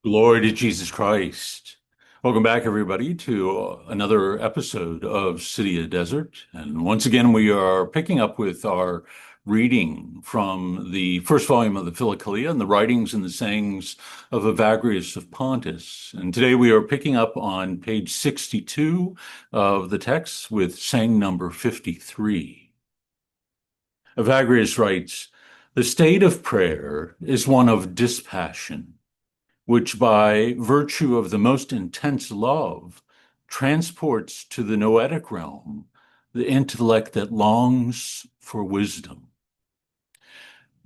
Glory to Jesus Christ. Welcome back, everybody, to another episode of City of Desert. And once again, we are picking up with our reading from the first volume of the Philokalia and the writings and the sayings of Evagrius of Pontus. And today we are picking up on page 62 of the text with saying number 53. Evagrius writes, "The state of prayer is one of dispassion, which by virtue of the most intense love transports to the noetic realm the intellect that longs for wisdom."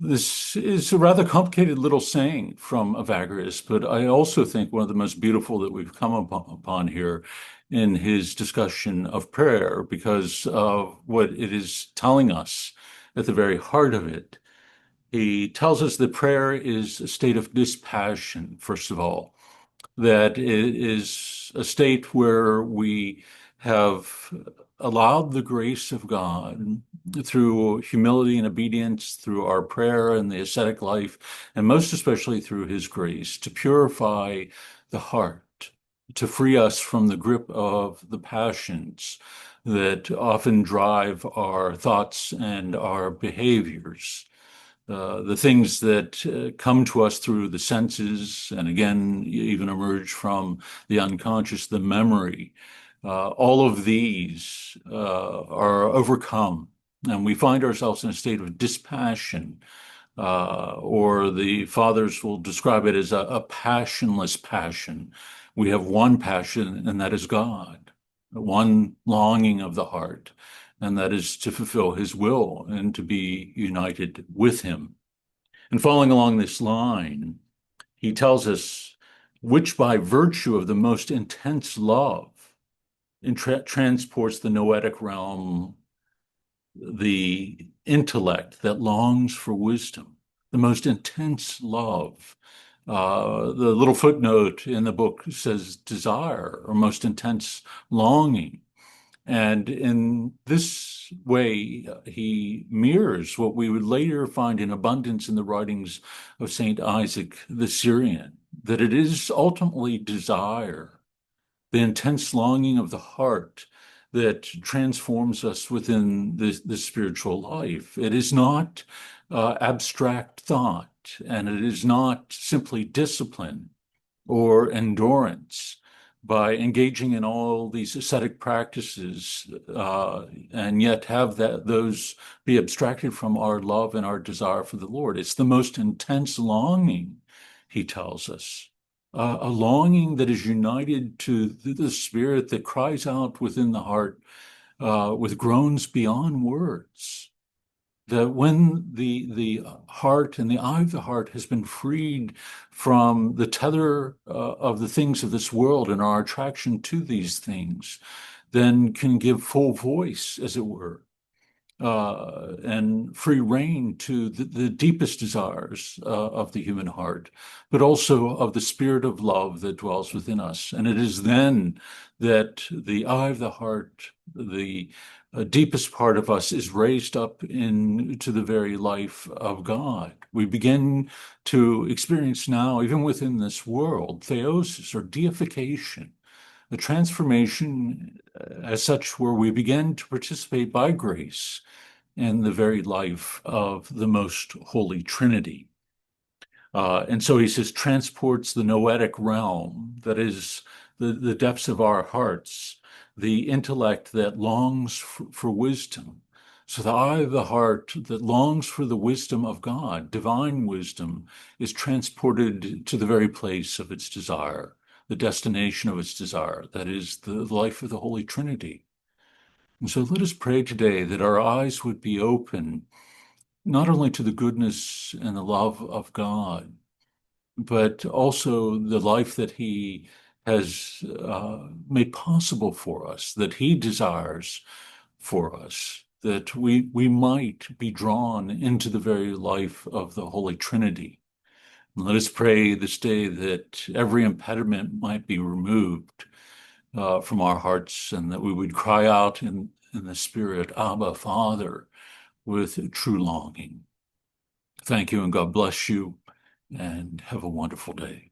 This is a rather complicated little saying from Evagrius, but I also think one of the most beautiful that we've come upon here in his discussion of prayer, because of what it is telling us at the very heart of it. He tells us that prayer is a state of dispassion, first of all, that it is a state where we have allowed the grace of God through humility and obedience, through our prayer and the ascetic life, and most especially through his grace, to purify the heart, to free us from the grip of the passions that often drive our thoughts and our behaviors. The things that come to us through the senses, and again, even emerge from the unconscious, the memory, all of these are overcome, and we find ourselves in a state of dispassion, or the fathers will describe it as a passionless passion. We have one passion, and that is God, one longing of the heart, and that is to fulfill his will and to be united with him. And following along this line, he tells us, which by virtue of the most intense love transports the noetic realm, the intellect that longs for wisdom, the most intense love. The little footnote in the book says desire, or most intense longing. And in this way, he mirrors what we would later find in abundance in the writings of Saint Isaac the Syrian, that it is ultimately desire, the intense longing of the heart, that transforms us within the spiritual life. It is not abstract thought, and it is not simply discipline or endurance. By engaging in all these ascetic practices, and yet have those be abstracted from our love and our desire for the Lord. It's the most intense longing, he tells us, a longing that is united to the spirit that cries out within the heart with groans beyond words. That when the heart and the eye of the heart has been freed from the tether of the things of this world and our attraction to these things, then can give full voice, as it were, and free rein to the deepest desires of the human heart, but also of the spirit of love that dwells within us. And it is then that the eye of the heart, the deepest part of us, is raised up into the very life of God. We begin to experience now, even within this world, theosis, or deification, a transformation as such where we begin to participate by grace in the very life of the most holy Trinity. And so he says, transports the noetic realm, that is the depths of our hearts, the intellect that longs for wisdom. So the eye of the heart that longs for the wisdom of God, divine wisdom, is transported to the very place of its desire, the destination of its desire, that is the life of the Holy Trinity. And so let us pray today that our eyes would be open, not only to the goodness and the love of God, but also the life that he has made possible for us, that he desires for us, that we might be drawn into the very life of the Holy Trinity. And let us pray this day that every impediment might be removed from our hearts, and that we would cry out in the Spirit, Abba, Father, with true longing. Thank you, and God bless you, and have a wonderful day.